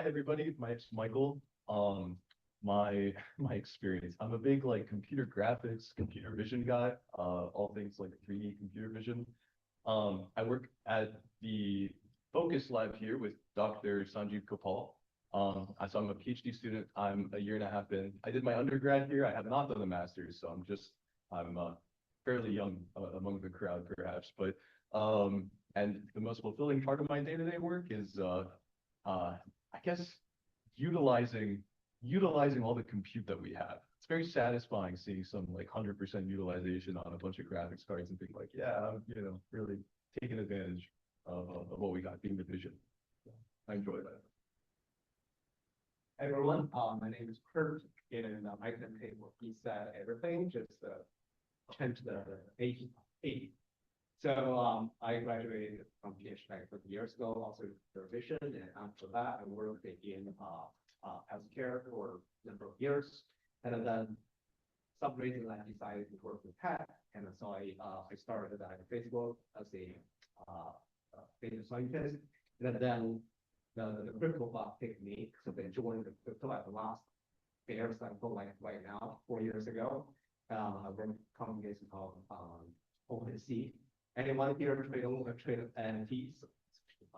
Hi everybody, my name's Michael. My experience. I'm a big like computer graphics, computer vision guy. All things like 3D computer vision. I work at the Focus Lab here with Dr. Sanjeev Gopal. So I'm a PhD student. I'm a year and a half in. I did my undergrad here. I have not done a master's, so I'm fairly young among the crowd perhaps. But and the most fulfilling part of my day-to-day work is I guess utilizing all the compute that we have. It's very satisfying seeing some like 100% utilization on a bunch of graphics cards and being like, yeah, I'm, really taking advantage of what we got being the vision. So I enjoy that. Hey everyone, my name is Kurt, and I can take what he said, everything, just change the age. So I graduated from PhD like 30 years ago, also with vision, and after that I worked in healthcare for a number of years, and then some reason I decided to work with tech, and so I started at Facebook as a data scientist, and then the crypto block picked me, so they joined the crypto at the last bear cycle, like right now, 4 years ago. I worked with a company called OpenSea. Anyone here trade NFTs?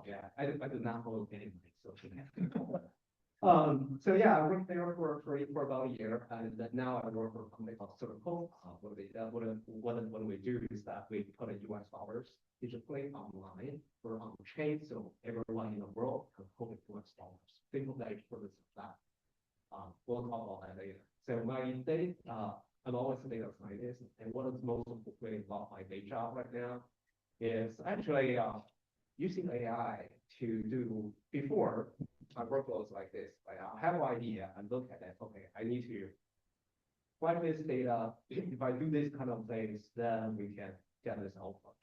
Yeah, I do not hold any money, so yeah, I worked there for about a year, and now I work for a company called Circle. What we do is that we put in US dollars digitally online or on chain, so everyone in the world can hold US dollars. Think of that for this that. We'll talk about that later. So my day, I'm always a data scientist, and what is most fulfilling about my day job right now is actually using AI to do before my workflows like this. Like I have an idea and look at it. Okay, I need to find this data. If I do this kind of things, then we can get this output.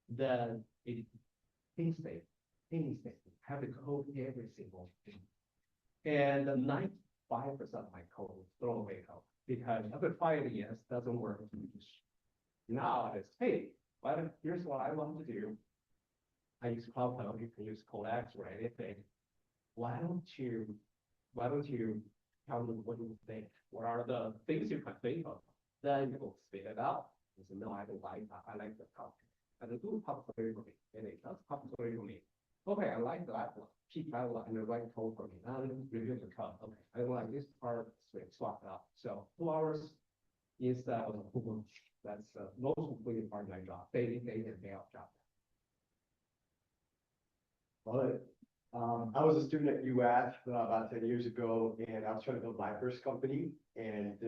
Then it painstaking, have to code every single thing. And 95% of my code is throwaway code because after 5 years doesn't work. Now it's hey, here's what I want to do. I use Cloud Code, you can use Codex or anything. Why don't you tell me what you think? What are the things you can think of? Then you will spit it out. You say, no, I don't like that. I like the top. And then do popularity for me. And it does popularity for me. Okay, I like that one. Keep that one in the right code for me. Now review the code. Okay, I don't like this part, swap it out. So 2 hours is that's the most completed part of my job. Day in, day out job. Well, I was a student at UF about 10 years ago, and I was trying to build my first company. And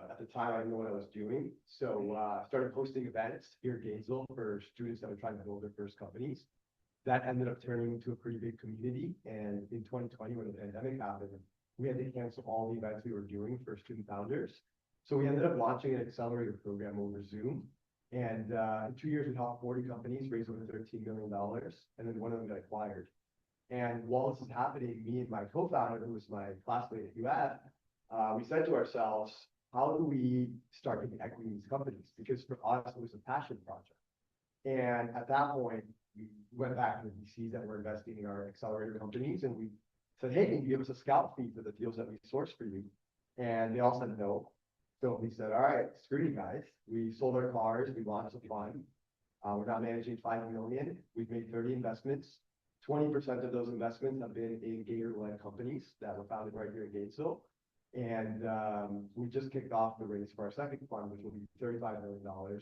at the time, I didn't know what I was doing. So I started hosting events here in Gainesville for students that were trying to build their first companies. That ended up turning into a pretty big community. And in 2020, when the pandemic happened, we had to cancel all the events we were doing for student founders. So we ended up launching an accelerator program over Zoom. And in 2 years, we helped 40 companies raise over $13 million. And then one of them got acquired. And while this is happening, me and my co-founder, who was my classmate at UF, we said to ourselves, how do we start getting equity in these companies? Because for us, it was a passion project. And at that point, we went back to the VCs that were investing in our accelerator companies, and we said, hey, can you give us a scout fee for the deals that we source for you? And they all said no. So we said, all right, screw you guys. We sold our cars, we launched a fund. We're now managing 5 million. We've made 30 investments. 20% of those investments have been in Gator-led companies that were founded right here in Gainesville. And we just kicked off the raise for our second fund, which will be $35 million.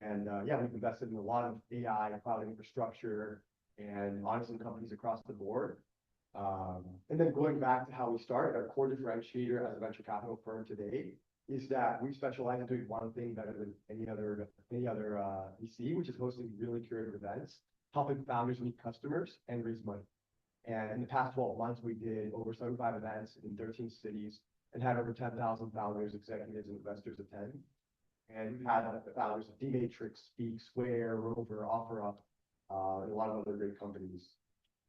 And yeah, we've invested in a lot of AI, cloud infrastructure, and honestly, companies across the board. And then going back to how we started, our core differentiator as a venture capital firm today is that we specialize in doing one thing better than any other VC, which is hosting really curated events, helping founders meet customers and raise money. And in the past 12 months, we did over 75 events in 13 cities and had over 10,000 founders, executives, and investors attend. And we've had the founders of D-Matrix, Speak, Square, Rover, OfferUp, and a lot of other great companies,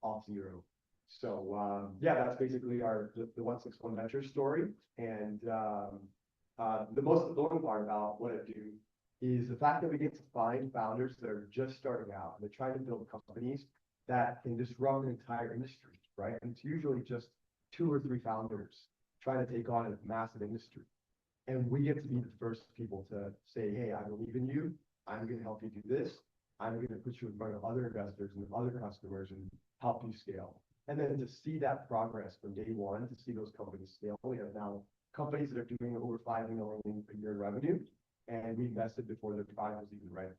Auth0. So yeah, that's basically the 161 Venture story. And the most important part about what I do is the fact that we get to find founders that are just starting out. They're trying to build companies that can disrupt an entire industry. right? And it's usually just 2 or 3 founders trying to take on a massive industry. And we get to be the first people to say, hey, I believe in you. I'm going to help you do this. I'm going to put you in front of other investors and other customers and help you scale. And then to see that progress from day one, to see those companies scale. We have now companies that are doing over 5 million a year in revenue, and we invested before their product was even ready.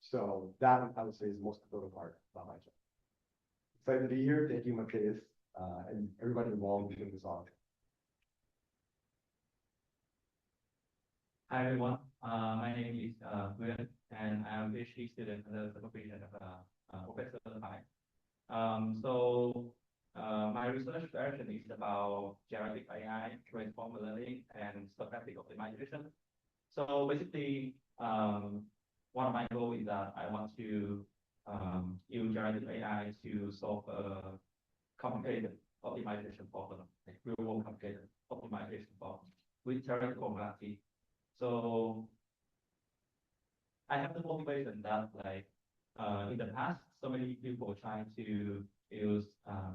So that, I would say, is the most important part about my job. Excited to be here. Thank you, Matthias, and everybody involved in this on. Hi everyone, my name is Nguyen, and I'm a PhD student under the supervision of Professor Hai. My research direction is about generative AI, transformer learning, and stochastic optimization. So basically, one of my goals is that I want to use generative AI to solve a complicated optimization problem, like real-world complicated optimization problem with theoretical modality. So I have the motivation that like in the past, so many people trying to use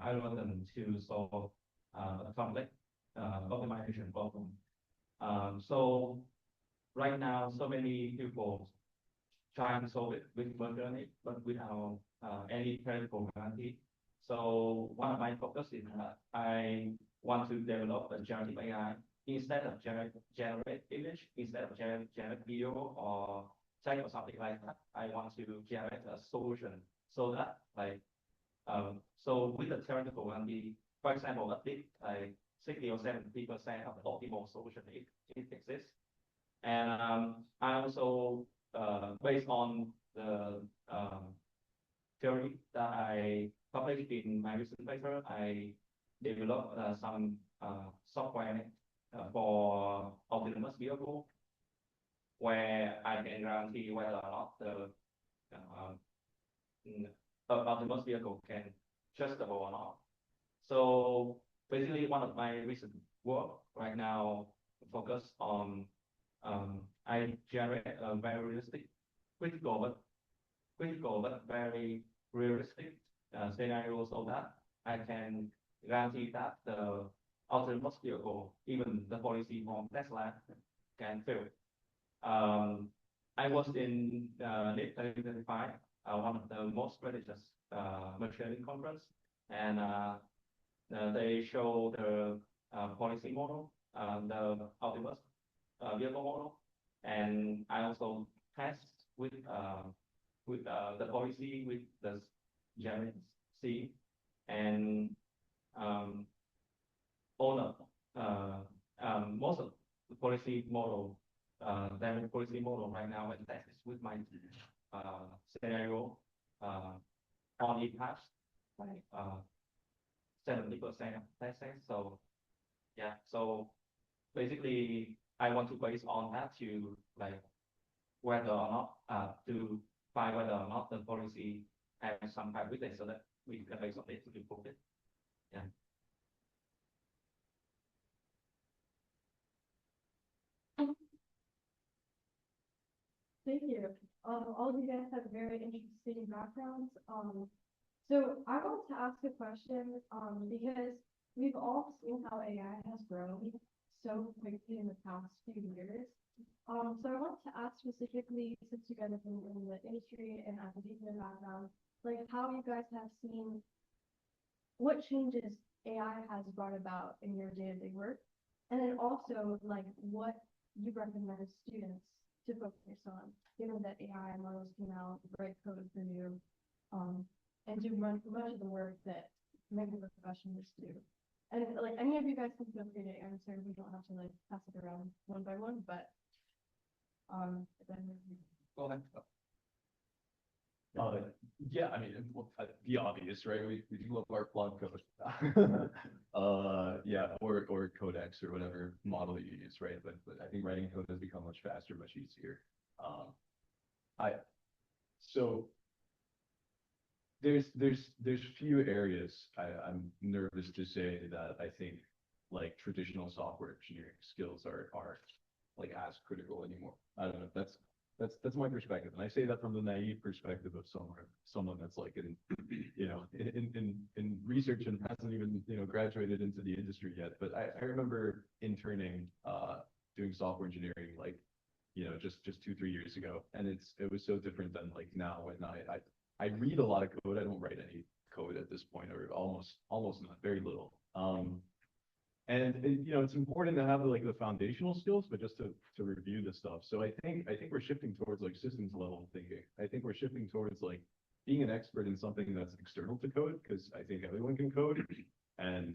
algorithm to solve a complex optimization problem. So right now, so many people trying to solve it with machine learning, but without any theoretical guarantee. So one of my focus is that I want to develop a generative AI instead of generate image, instead of generate video or text or something like that. I want to generate a solution so that like so with the theoretical guarantee, for example, at least like 60 or 70% of the optimal solution it exists. And I also based on the theory that I published in my recent paper, I developed some software for autonomous vehicle, where I can guarantee whether or not the autonomous vehicle can trustable or not. So basically, one of my recent work right now focus on I generate a very realistic, critical but very realistic scenario so that I can guarantee that the autonomous vehicle, even the policy from Tesla, can fail. I was in late 2025, one of the most prestigious machine learning conference, and they show the policy model, the autonomous vehicle model, and I also test with the policy with the Janet C, and all of most of the policy model, dynamic policy model right now and test is with my scenario on it has like 70% testing. So yeah, so basically I want to base on that to like whether or not to find whether or not the policy has some kind of weakness so that we can base on it to improve it. Yeah. Thank you. All of you guys have very interesting backgrounds. So I want to ask a question because we've all seen how AI has grown so quickly in the past few years. So I want to ask specifically, since you guys have been in the industry and academia background, like how you guys have seen what changes AI has brought about in your day-to-day work, and then also like what you recommend students to focus on, given that AI models can now write code for you, and do much of the work that many professionals do. And like any of you guys can feel free to answer. We don't have to like pass it around one by one, but then Go ahead. Yeah, I mean, the obvious, right? We do love our plug code. Yeah, or codex or whatever model you use, right? But I think writing code has become much faster, much easier. So there's few areas I'm nervous to say that I think like traditional software engineering skills are like as critical anymore. I don't know if that's That's my perspective, and I say that from the naive perspective of someone that's like in, in research and hasn't even, graduated into the industry yet. But I remember interning, doing software engineering, like, just 2, 3 years ago, and it was so different than like now when I read a lot of code. I don't write any code at this point, or almost not, very little. And it's important to have like the foundational skills, but just to review the stuff. So I think we're shifting towards like systems level thinking. I think we're shifting towards like being an expert in something that's external to code, because I think everyone can code. And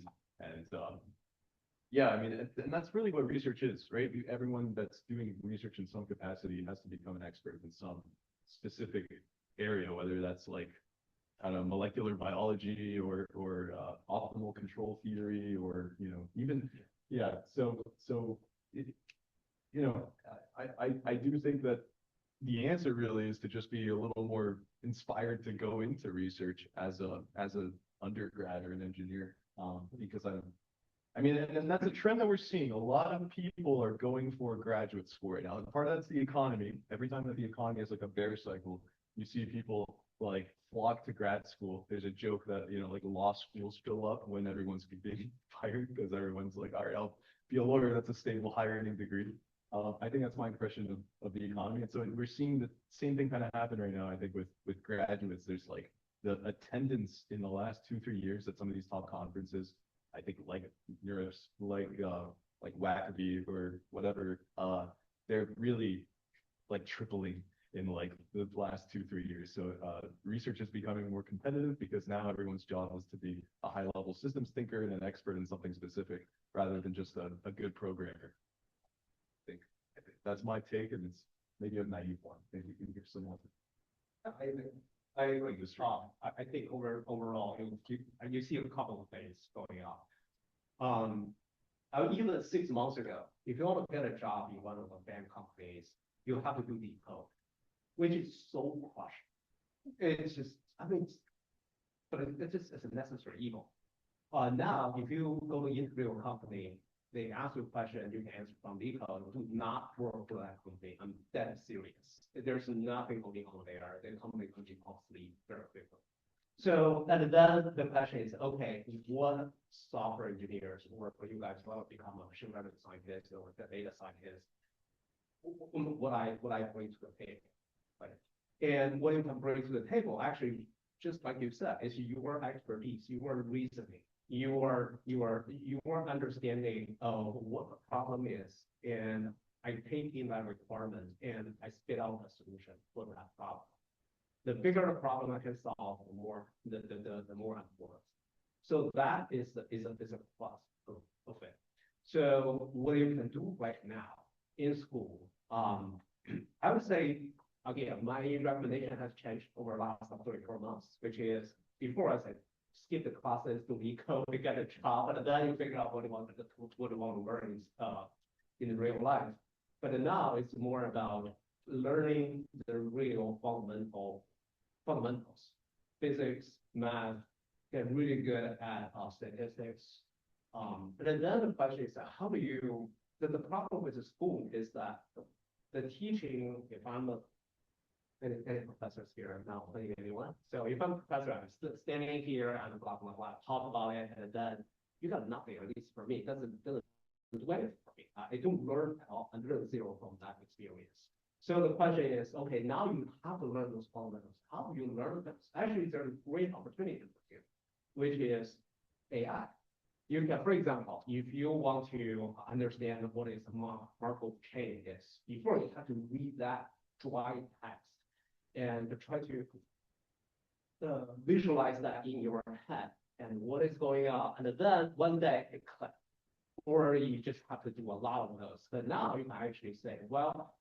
yeah, I mean, and that's really what research is, right? Everyone that's doing research in some capacity has to become an expert in some specific area, whether that's like, I don't know, molecular biology or optimal control theory, or even, yeah. So it, I do think that the answer really is to just be a little more inspired to go into research as a undergrad or an engineer, because I mean, and that's a trend that we're seeing. A lot of people are going for graduate school right now. And part of that's the economy. Every time that the economy has like a bear cycle, you see people like flock to grad school. There's a joke that, like law schools fill up when everyone's being fired, because everyone's like, all right, I'll be a lawyer. That's a stable higher earning degree. I think that's my impression of the economy. And so we're seeing the same thing kind of happen right now. I think with graduates, there's like the attendance in the last 2, 3 years at some of these top conferences. I think like Neuros, like Wackabee or whatever, they're really like tripling in like the last 2, 3 years. So research is becoming more competitive, because now everyone's job is to be a high level systems thinker and an expert in something specific, rather than just a good programmer. I think that's my take, and it's maybe a naive one. Maybe you can give some more. I agree. I think overall, you see a couple of things going on. Even 6 months ago, if you want to get a job in one of the bank companies, you have to do the code, which is so crushing. It's just, I mean, but it's a necessary evil. Now, if you go to interview a company, they ask you a question and you can answer from the code. Do not work for that company. I'm that serious. There's nothing going on there. The company can be obsolete very quickly. So, and then the question is, okay, what software engineers work for you guys want to become a machine learning scientist or a data scientist? What I bring to the table, right? And what you can bring to the table, actually, just like you said, is your expertise, your reasoning, your understanding of what the problem is, and I take in that requirement and I spit out a solution for that problem. The bigger the problem I can solve, the more I'm worth. So that is a plus of it. So what you can do right now in school, I would say, again, my recommendation has changed over the last 3 or 4 months, which is before I said skip the classes, do the code, to get a job, and then you figure out what you want to learn in real life. But now it's more about learning the real fundamentals, physics, math, get really good at statistics. But then the question is, how do you, the problem with the school is that the teaching, if I'm any professors here, I'm not playing anyone. So if I'm a professor, I'm standing here and blah, blah, blah, talk about it, and then you got nothing, at least for me. It doesn't do anything for me. I don't learn at all. I learn zero from that experience. So the question is, okay, now you have to learn those fundamentals. How do you learn them? Actually, there's a great opportunity for you, which is AI. You can, for example, if you want to understand what is a Markov chain is, before you have to read that dry text and try to visualize that in your head and what is going on, and then one day it clicks. Or you just have to do a lot of those. But now you can actually say, well,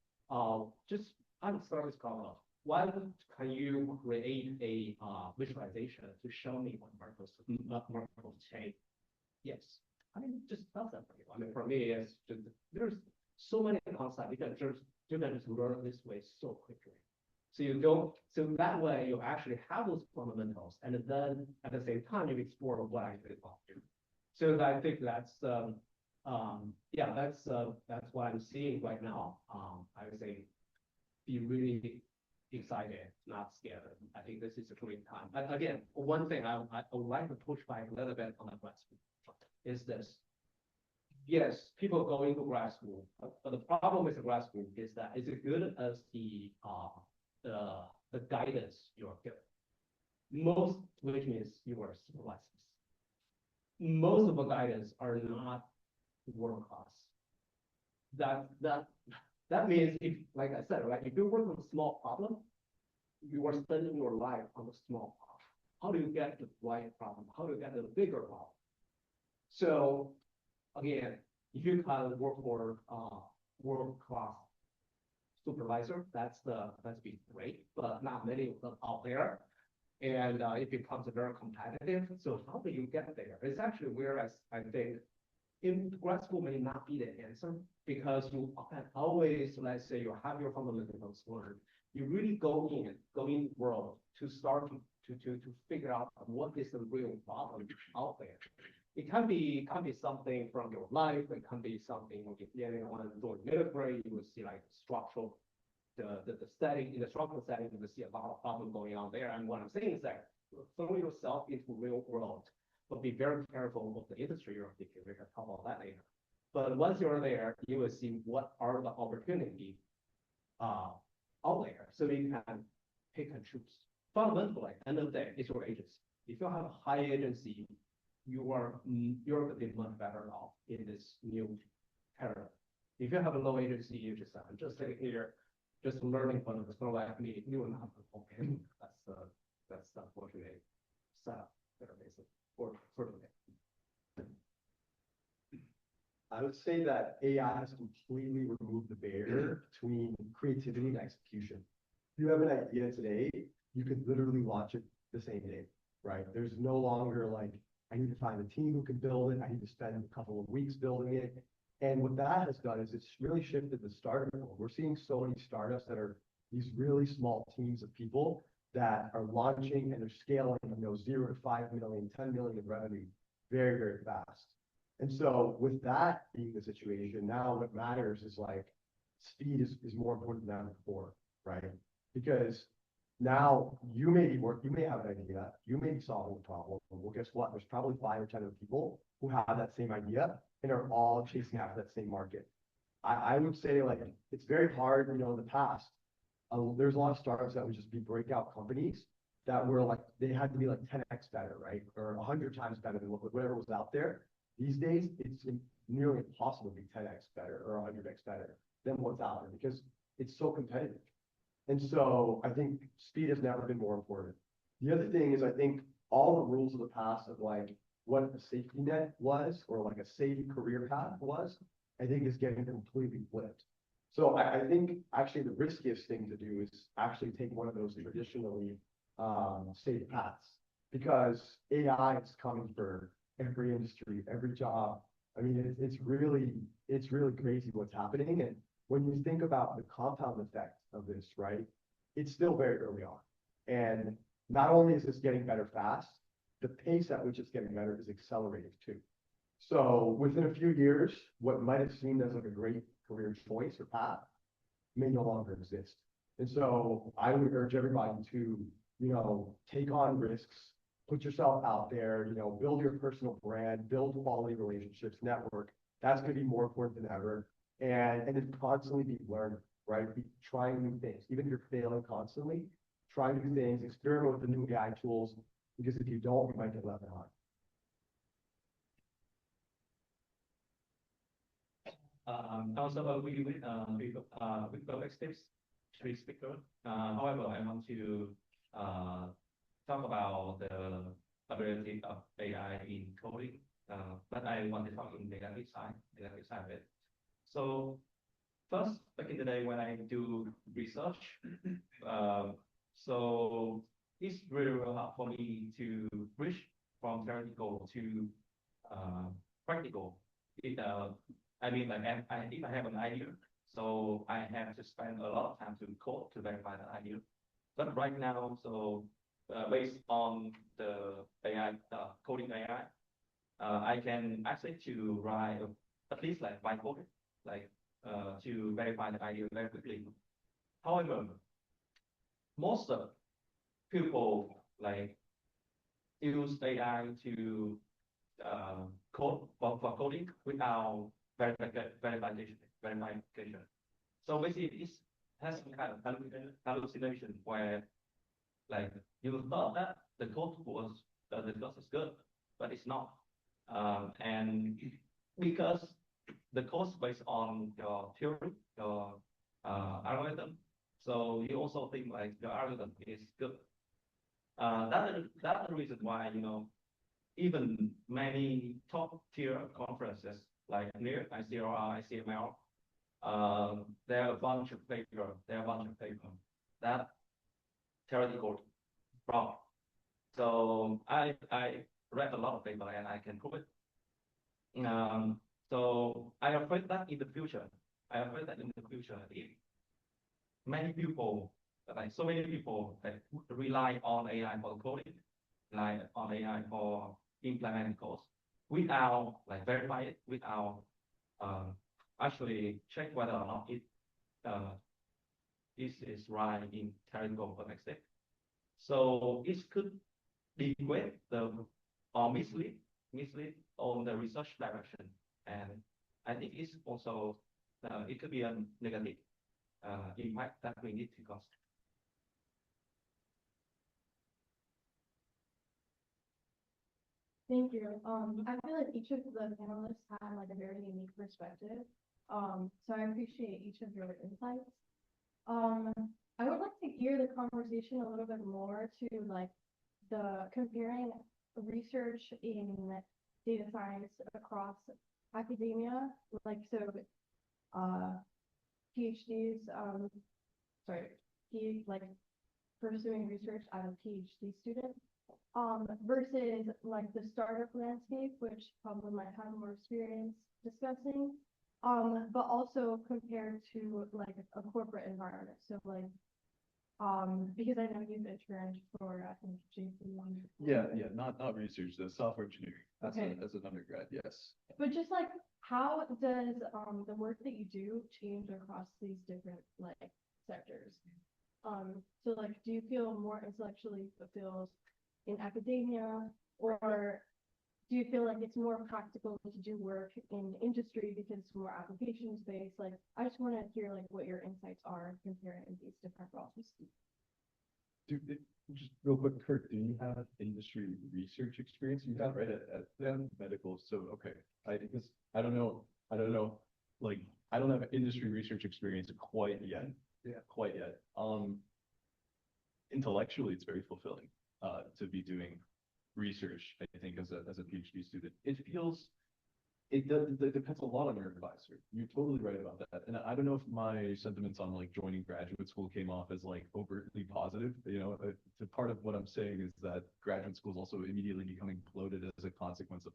just I'm a service problem. Why can you create a visualization to show me what Markov chain? Yes, I mean, just does that for you. I mean, for me, it's just there's so many concepts you can just learn this way so quickly. So that way you actually have those fundamentals, and then at the same time you explore what I could do. So I think that's that's what I'm seeing right now. I would say be really excited, not scared. I think this is a great time. But again, one thing I would like to push back a little bit on the grad school is this. Yes, people go into grad school, but the problem with the grad school is that is it good as the guidance you're given? Most, which means you are supervisors. Most of the guidance are not world class. That means if, like I said, right, if you work on a small problem, you are spending your life on a small problem. How do you get the right problem? How do you get the bigger problem? So again, if you can work for world class supervisor, that's be great, but not many of them out there. And it becomes very competitive. So how do you get there? It's actually where I think in grad school may not be the answer because you can always, let's say you have your fundamentals learned, you really go in world to start to figure out what is the real problem out there. It can be something from your life, it can be something if anyone doing military, you will see like structural the setting in the structural setting, you will see a lot of problem going on there. And what I'm saying is that throw yourself into real world, but be very careful of the industry you're thinking. We can talk about that later. But once you're there, you will see what are the opportunities out there, so you can pick and choose. Fundamentally, at the end of the day, it's your agency. If you have a high agency, you're going to be much better off in this new paradigm. If you have a low agency, you just sitting here, just learning from the sort like me, you will not perform. That's the unfortunate setup that are basic for today. I would say that AI has completely removed the barrier between creativity and execution. If you have an idea today, you could literally launch it the same day, right? There's no longer like, I need to find a team who can build it. I need to spend a couple of weeks building it. And what that has done is it's really shifted the startup world. We're seeing so many startups that are these really small teams of people that are launching and they're scaling, 0 to 5 million, 10 million in revenue very, very fast. And so with that being the situation, now what matters is like speed is more important than before, right? Because now you may have an idea, you may be solving a problem. Well, guess what? There's probably 5 or 10 other people who have that same idea and are all chasing after that same market. I would say like it's very hard, in the past. There's a lot of startups that would just be breakout companies that were like, they had to be like 10x better, right? Or 100 times better than whatever was out there. These days, it's nearly impossible to be 10x better or 100x better than what's out there because it's so competitive. And so I think speed has never been more important. The other thing is I think all the rules of the past of like what a safety net was or like a safe career path was, I think is getting completely flipped. So I think actually the riskiest thing to do is actually take one of those traditionally safe paths because AI is coming for every industry, every job. I mean, it's really crazy what's happening. And when you think about the compound effect of this, right, it's still very early on. And not only is this getting better fast, the pace at which it's getting better is accelerating too. So within a few years, what might have seemed as like a great career choice or path may no longer exist. And so I would urge everybody to, take on risks, put yourself out there, build your personal brand, build quality relationships, network. That's going to be more important than ever. And then constantly be learning, right? Be trying new things. Even if you're failing constantly, try new things, experiment with the new AI tools, because if you don't, you might get left behind. Also agree with Steve's three speaker. However, I want to talk about the ability of AI in coding, but I want to talk in negative side of it. So first, back in the day when I do research, so it's really hard for me to bridge from theoretical to practical. I mean, like if I have an idea, so I have to spend a lot of time to code to verify the idea. But right now, so based on the AI, coding AI, I can actually to write at least like bytecode, like to verify the idea very quickly. However, most of people like use AI to code for coding without verification. So basically, it has some kind of hallucination where like you thought that the code was the code is good, but it's not. And because the code is based on your theory, your algorithm, so you also think like your algorithm is good. That's the reason why even many top tier conferences like NEAR, ICRI, ICML, there are a bunch of paper, that theoretical wrong. So I read a lot of paper and I can prove it. So I'm afraid that in the future, if many people, like so many people that rely on AI for coding, rely on AI for implementing codes, without like verify it, without actually check whether or not it is right in theoretical perspective. So it could degrade the or mislead on the research direction, and I think it's also it could be a negative impact that we need to consider. Thank you. I feel like each of the panelists had like a very unique perspective. So I appreciate each of your insights. I would like to gear the conversation a little bit more to like the comparing research in data science across academia, like so PhDs, sorry, like pursuing research as a PhD student, versus like the startup landscape, which probably might have more experience discussing, but also compared to like a corporate environment. So like, because I know you've interned for, I think, JP1. Yeah, not research, the software engineering, Okay. as an undergrad, yes. But just like, how does the work that you do change across these different like sectors? So like, do you feel more intellectually fulfilled in academia, or do you feel like it's more practical to do work in industry because it's more applications based? Like, I just want to hear like what your insights are comparing these different roles. Just real quick, Kurt, do you have industry research experience? You have, right, at medical, so, okay. Because I don't know, like, I don't have industry research experience quite yet. Yeah. Quite yet. Intellectually, it's very fulfilling, to be doing research, I think, as a PhD student. It depends a lot on your advisor. You're totally right about that. And I don't know if my sentiments on like joining graduate school came off as like overtly positive. Part of what I'm saying is that graduate school is also immediately becoming bloated as a consequence of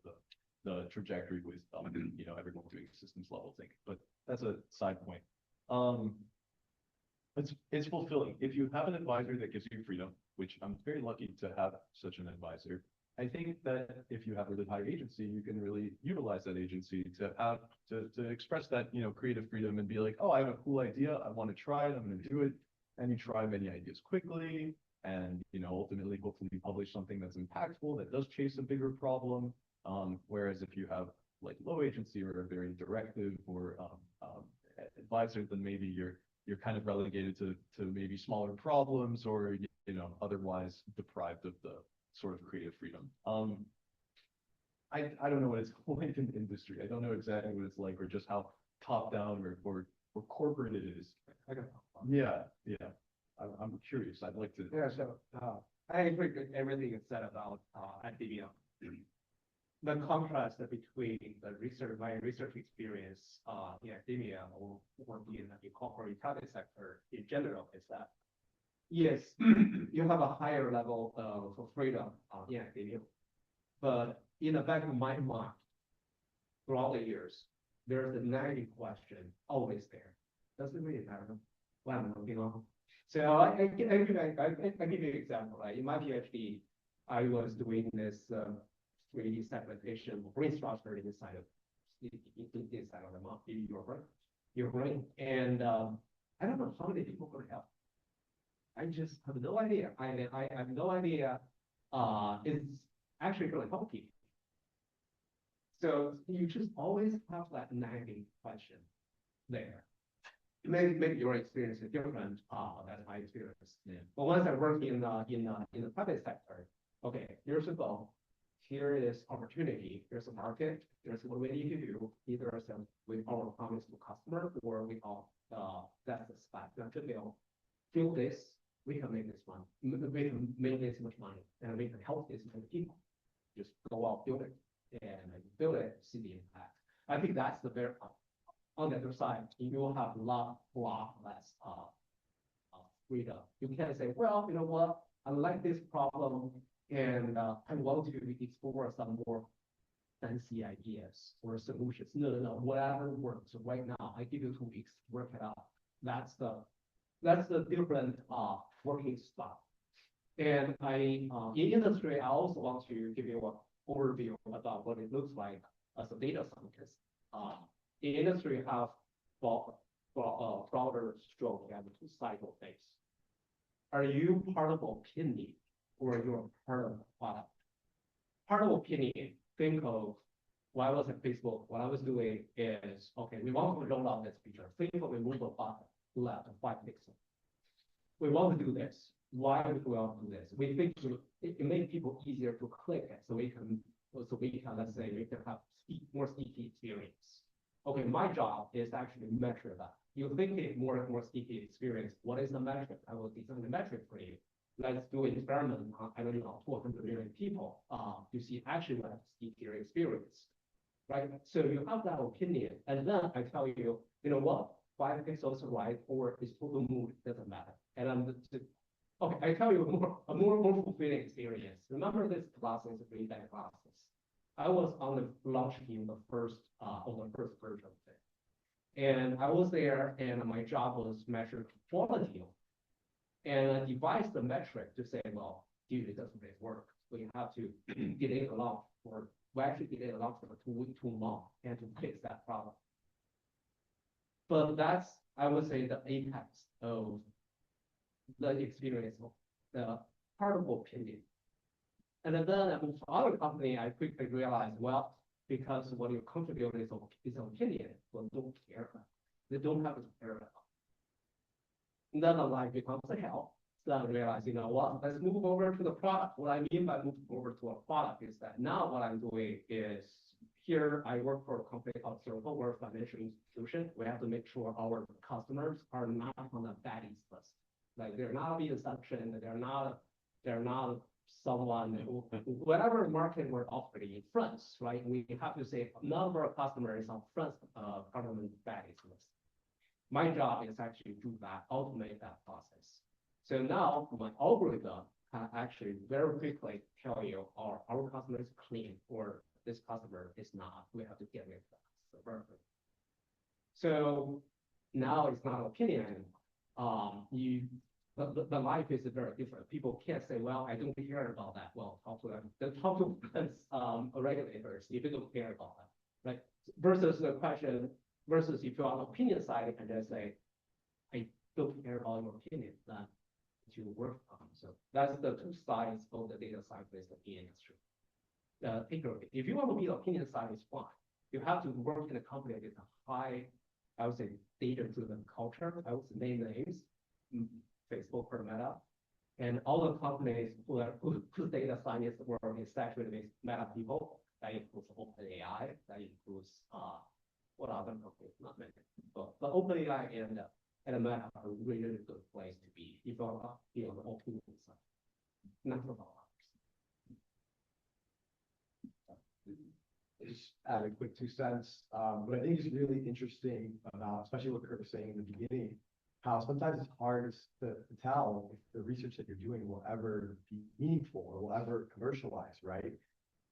the trajectory with everyone doing systems level thing. But that's a side point. It's fulfilling. If you have an advisor that gives you freedom, which I'm very lucky to have such an advisor, I think that if you have really high agency, you can really utilize that agency to express that, creative freedom and be like, oh, I have a cool idea. I want to try it. I'm going to do it. And you try many ideas quickly. And, ultimately, hopefully you publish something that's impactful, that does chase a bigger problem. Whereas if you have like low agency or a very directive or advisor, then maybe you're kind of relegated to maybe smaller problems or, otherwise deprived of the sort of creative freedom. I don't know what it's like in industry. I don't know exactly what it's like or just how top down or corporate it is. Yeah. I'm curious. I'd like to. Yeah, so I agree with everything you said about academia. The contrast between my research experience in academia or in the corporate private sector in general is that, yes, you have a higher level of freedom in academia, but in the back of my mind, throughout the years, there's a nagging question always there. Does it really matter what I'm working on? So I give you an example. Right? In my PhD, I was doing this 3D segmentation of brain structure inside of the your brain, and I don't know how many people could help. I just have no idea. I have no idea, it's actually going to help people. So you just always have that nagging question there. Maybe your experience is different, that's my experience. Yeah. But once I work in the private sector, okay, here's a goal. Here is opportunity, here's a market, here's what we need to do, either with our promise to customer or with our, that's the spec, that to build this, we can make this money, we can make this much money, and we can help this many people. Just go out, build it, and build it, see the impact. I think that's the very, on the other side, you will have a lot less, freedom. You can't say, well, you know what, I like this problem, and I want to explore some more fancy ideas or solutions. No, whatever works right now. I give you 2 weeks, work it out. That's the different working style. And in industry, I also want to give you an overview about what it looks like as a data scientist. The industry have broader stroke and 2 cycle things. Are you part of opinion or you're part of the product? Part of opinion, think of when I was at Facebook, what I was doing is, okay, we want to roll out this feature. Think of remove a button left 5 pixels. We want to do this. Why do we want to do this? We think it makes people easier to click it, so we can, let's say, we can have more sticky experience. Okay, my job is actually measure that. You think it more and more sticky experience. What is the metric? I will design the metric for you. Let's do an experiment on, I don't know, 200 million people to see actually what a stickier experience, right? So you have that opinion, and then I tell you, you know what? 5 pixels right or is total mood, doesn't matter. And okay, I tell you a more fulfilling experience. Remember this classes, read-back classes. I was on the launch team on the first version of it. And I was there and my job was measure quality. And I devised the metric to say, well, dude, it doesn't really work. We have to delay the launch we actually delayed the launch for 2 months and to fix that problem. But that's, I would say, the apex of the experience, the part of opinion. And then I moved to other company, I quickly realized, well, because what you contribute is opinion, but don't care. They don't have to care about. And then the life becomes a hell. So I realized, you know what, let's move over to the product. What I mean by moving over to a product is that now what I'm doing is, here I work for a company called Circle, we're a financial institution. We have to make sure our customers are not on the baddies list. Like they're not being sanctioned, they're not someone who, whatever market we're operating in France, right? We have to say none of our customers is on France government baddies list. My job is actually to do that, automate that process. So now my algorithm can actually very quickly tell you, our customer is clean or this customer is not. We have to get rid of that. So now it's not opinion anymore. The life is very different. People can't say, well, I don't care about that. Well, talk to them. Talk to regulators if you don't care about that, right? Versus the question, versus if you're on the opinion side, you can just say, I don't care about your opinion, that you work on. So that's the 2 sides of the data scientist in the industry. If you want to be the opinion side, it's fine. You have to work in a company with a high, I would say, data-driven culture. I would name names, Facebook or Meta, and all the companies whose data science work is saturated with Meta people. That includes OpenAI. That includes what other companies? Not many, but OpenAI and Meta are a really good place to be if you want to be on the opinion side, not for others. Just add a quick 2 cents. But I think it's really interesting about, especially what Kurt was saying in the beginning, how sometimes it's hard to tell if the research that you're doing will ever be meaningful or will ever commercialize, right?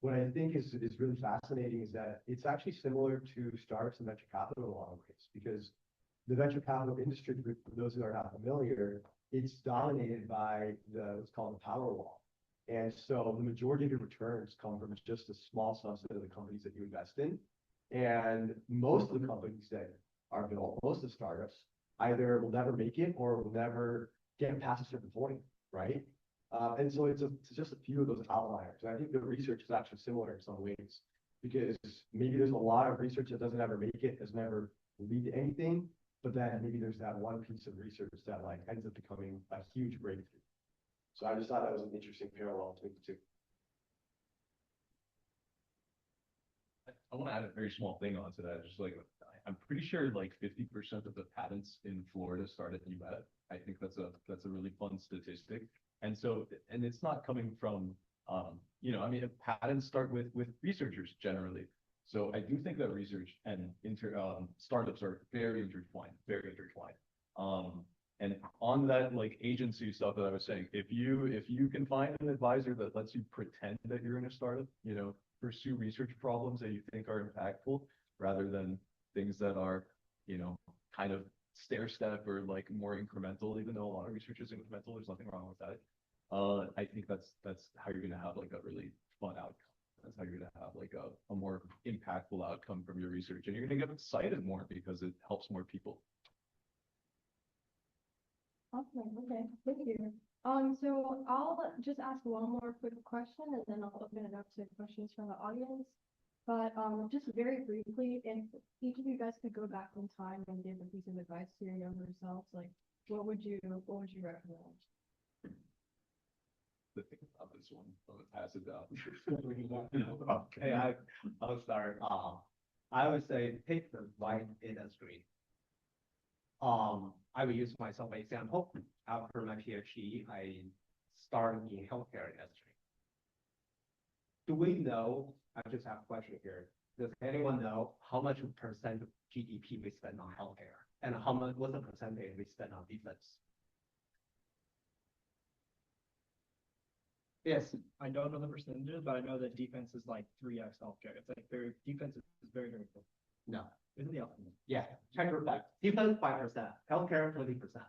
What I think is really fascinating is that it's actually similar to startups and venture capital in a lot of ways, because the venture capital industry, for those who are not familiar, it's dominated by what's called the power wall. And so the majority of your returns come from just a small subset of the companies that you invest in. And most of the companies that are built, most of the startups, either will never make it or will never get past a certain point, right? And so it's just a few of those outliers. And I think the research is actually similar in some ways, because maybe there's a lot of research that doesn't ever make it, doesn't ever lead to anything, but then maybe there's that one piece of research that like ends up becoming a huge breakthrough. So I just thought that was an interesting parallel between the two. I want to add a very small thing onto that. Just like, I'm pretty sure like 50% of the patents in Florida start at UF. I think that's a really fun statistic. And so, and it's not coming from, I mean, patents start with researchers generally. So I do think that research and startups are very intertwined, very intertwined. And on that like agency stuff that I was saying, if you can find an advisor that lets you pretend that you're in a startup, pursue research problems that you think are impactful rather than things that are, kind of stair step or like more incremental, even though a lot of research is incremental, there's nothing wrong with that. I think that's how you're gonna have like a really fun outcome. That's how you're gonna have like a more impactful outcome from your research, and you're gonna get excited more because it helps more people. Awesome. Okay, thank you. So I'll just ask one more quick question and then I'll open it up to questions from the audience. But just very briefly, if each of you guys could go back in time and give a piece of advice to your younger selves, like what would you recommend? The thing about this one, I'm gonna pass it down. Okay, I'll start. I would say pick the right industry. I will use myself as an example. After my PhD, I started in healthcare industry. Do we know, I just have a question here. Does anyone know how much percent of GDP we spend on healthcare? And what's the percentage we spend on defense? Yes, I don't know the percentages, but I know that defense is like 3x healthcare. It's like defense is very, very cool. no. Isn't the opposite? Yeah, check your back. Defense 5%, healthcare 20%.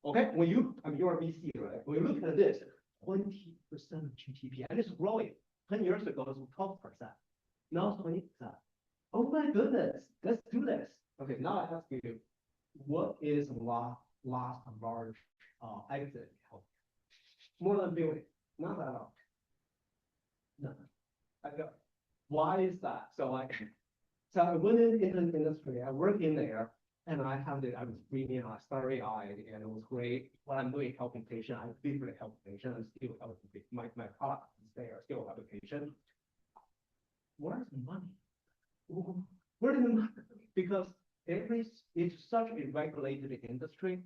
Okay, you're a VC, right? When you look at this, 20% of GDP, and it's growing. 10 years ago, it was 12%. Now 20%. Oh my goodness, let's do this. Okay, now I ask you, what is last large exit healthcare? More than building, not that all. No. Why is that? So I went into the industry, I worked in there, and I was reading starry-eyed, and it was great. What I'm doing, helping patients, I'm different helping patients, I'm still helping my product is there, still helping patients. Where's the money? Where is the money? Because it's such a regulated industry,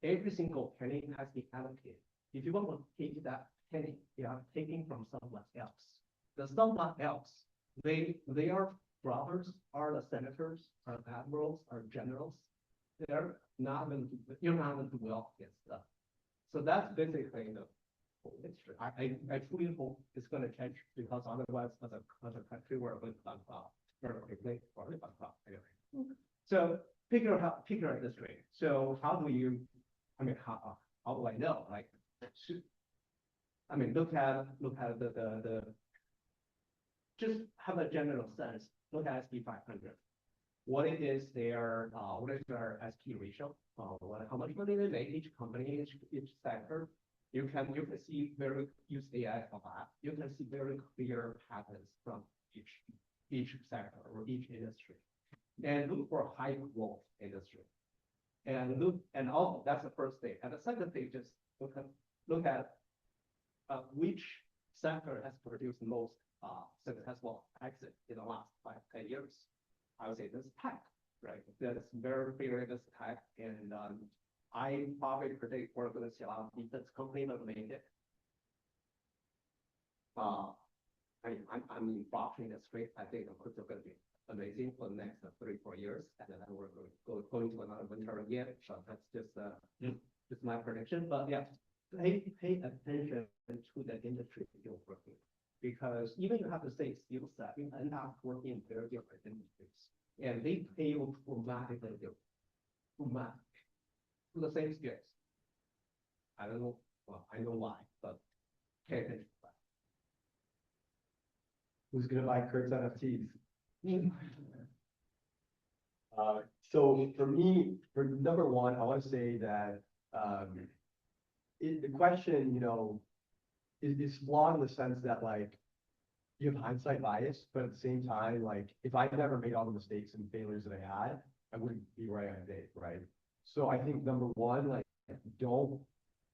every single penny has been allocated. If you want to take that penny, you are taking from someone else. The someone else, they are brothers, are the senators, are admirals, are generals. You're not going to do well against them. So that's basically the whole history. I truly hope it's going to change, because otherwise, as a country, we're going to bankrupt very quickly, probably bankrupt anyway. So pick your industry. So how do you? How do I know? Like, look at the. Just have a general sense. Look at SP 500. What it is their what is their SP ratio? How much money they make, each company, each sector. You can see use AI for that. You can see very clear patterns from each sector or each industry, and look for high growth industry. And all that's the first thing. And the second thing, just look at which sector has produced the most successful exit in the last 5-10 years. I would say this is tech, right? That's very clear, this tech, and I probably predict we're going to see a lot of defense companies that make it. I'm in blockchain industry. I think the crypto going to be amazing for the next 3-4 years, and then we're going to another winter again. So that's just my prediction. But yeah, pay attention to the industry you're working, because even you have the same skill set, you end up working in very different industries, and they pay you dramatically different, to the same skills. I don't know. Well, I know why, but pay attention to that. Who's gonna buy Kurt's NFTs? So for me, for number one, I want to say that, the question, is flawed in the sense that like, you have hindsight bias, but at the same time, like, if I never made all the mistakes and failures that I had, I wouldn't be where I am today, right? So I think number one, like, don't,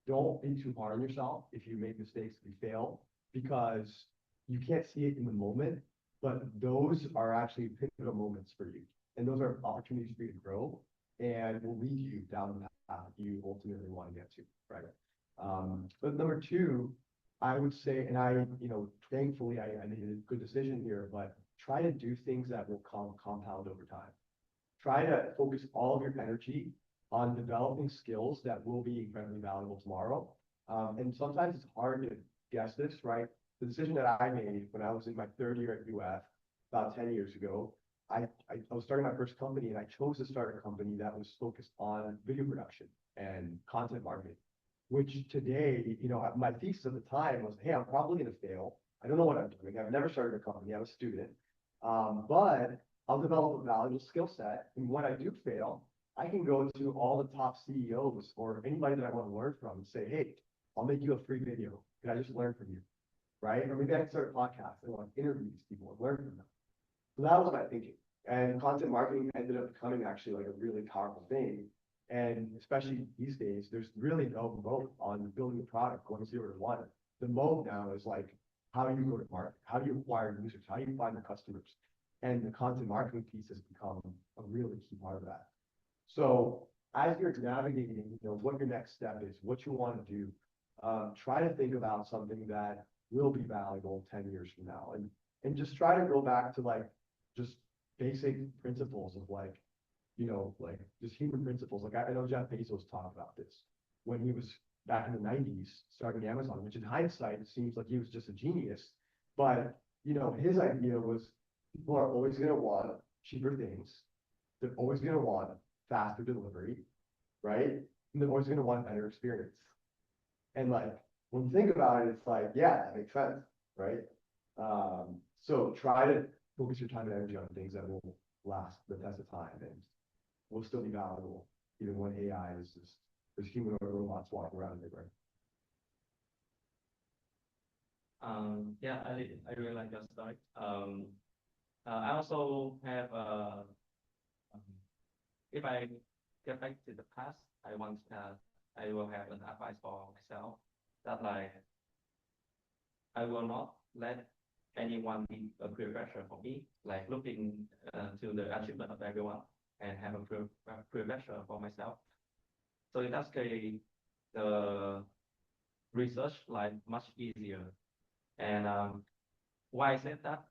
don't be too hard on yourself if you make mistakes, if you fail, because you can't see it in the moment, but those are actually pivotal moments for you. And those are opportunities for you to grow and will lead you down the path you ultimately want to get to, right? But number two, I would say, and thankfully I made a good decision here, but try to do things that will compound over time. Try to focus all of your energy on developing skills that will be incredibly valuable tomorrow. And sometimes it's hard to guess this, right? The decision that I made when I was in my third year at UF about 10 years ago, I was starting my first company, and I chose to start a company that was focused on video production and content marketing, which today, my thesis at the time was, hey, I'm probably going to fail. I don't know what I'm doing. I've never started a company. I was a student. But I'll develop a valuable skill set. And when I do fail, I can go to all the top CEOs or anybody that I want to learn from and say, hey, I'll make you a free video. Can I just learn from you? Right? Or maybe I can start a podcast and want to interview these people and learn from them. So that was my thinking. And content marketing ended up becoming actually like a really powerful thing. And especially these days, there's really no moat on building a product going 0 to 1. The moat now is like, how do you go to market? How do you acquire users? How do you find the customers? And the content marketing piece has become a really key part of that. So as you're navigating, what your next step is, what you want to do, try to think about something that will be valuable 10 years from now. And just try to go back to like, just basic principles of like just human principles. Like I know Jeff Bezos talked about this when he was back in the 90s starting Amazon, which in hindsight, it seems like he was just a genius. But, his idea was people are always going to want cheaper things. They're always going to want faster delivery, right? And they're always going to want a better experience. And like, when you think about it, it's like, yeah, that makes sense, right? So try to focus your time and energy on things that will last the test of time and will still be valuable, even when AI is just, there's human or robots walking around everywhere. Yeah, I really like your story. I also have if I get back to the past, I will have an advice for myself that like I will not let anyone be a peer pressure for me, like looking to the achievement of everyone and have a peer pressure for myself. So in that case, the research like much easier. And why I said that?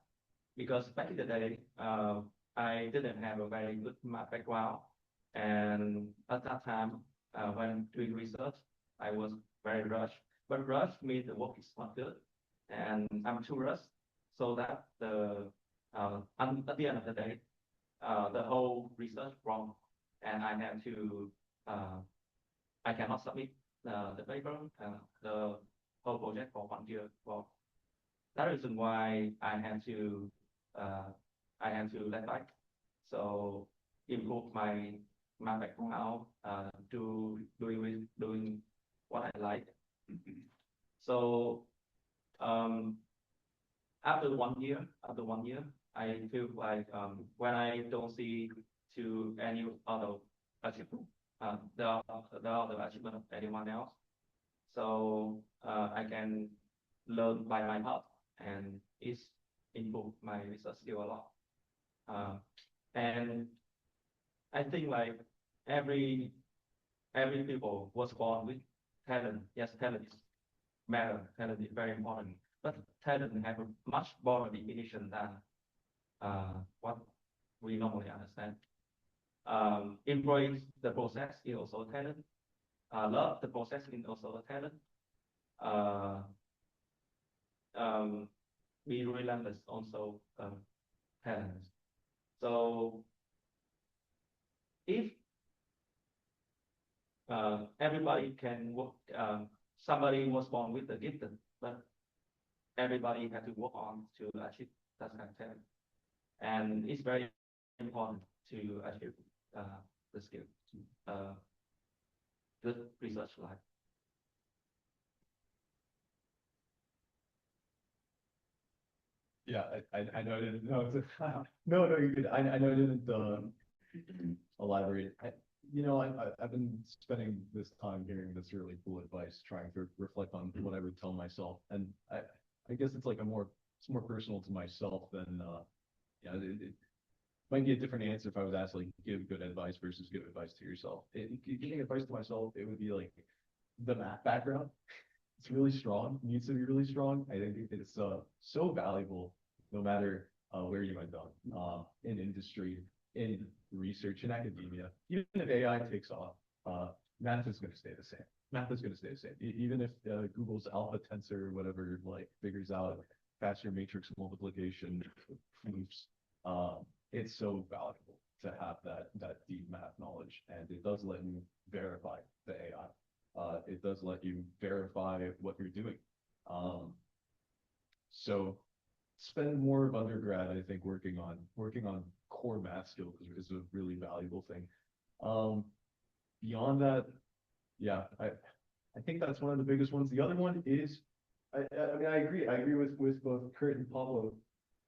Because back in the day, I didn't have a very good math background, and at that time, when doing research, I was very rushed. But rush means the work is not good, and I'm too rushed, so that at the end of the day, the whole research wrong, and I have to I cannot submit the paper, the whole project for 1 year. For that reason why I have to let back. So improve my background, doing what I like. So after 1 year, I feel like when I don't see to any other achievement, the other achievement of anyone else, so I can learn by my part, and it's improve my research skill a lot. And I think like every people was born with talent. Yes, talent is matter. Talent is very important, but talent have a much broader definition than what we normally understand. Embrace the process is also a talent. Love the process is also a talent. Be relentless also talent. So if everybody can work, somebody was born with a gift, but everybody had to work on to achieve that kind of talent, and it's very important to achieve the skill. Uh, good research life. Yeah, I know I didn't, no, no, no, you're good. I know I didn't, elaborate. I've been spending this time hearing this really cool advice, trying to reflect on what I would tell myself. And I guess it's like it's more personal to myself than, it might be a different answer if I was asked, like, give good advice versus give advice to yourself. Giving advice to myself, it would be like the math background. It's really strong, needs to be really strong. I think it's so valuable no matter where you end up in industry, in research, in academia. Even if AI takes off, math is going to stay the same. Math is going to stay the same. Even if Google's alpha tensor or whatever like figures out faster matrix multiplication proofs, it's so valuable to have that deep math knowledge, and it does let you verify the AI. It does let you verify what you're doing. So spend more of undergrad, I think, working on core math skills is a really valuable thing. Beyond that, yeah, I think that's one of the biggest ones. The other one is, I mean, I agree with both Kurt and Pablo,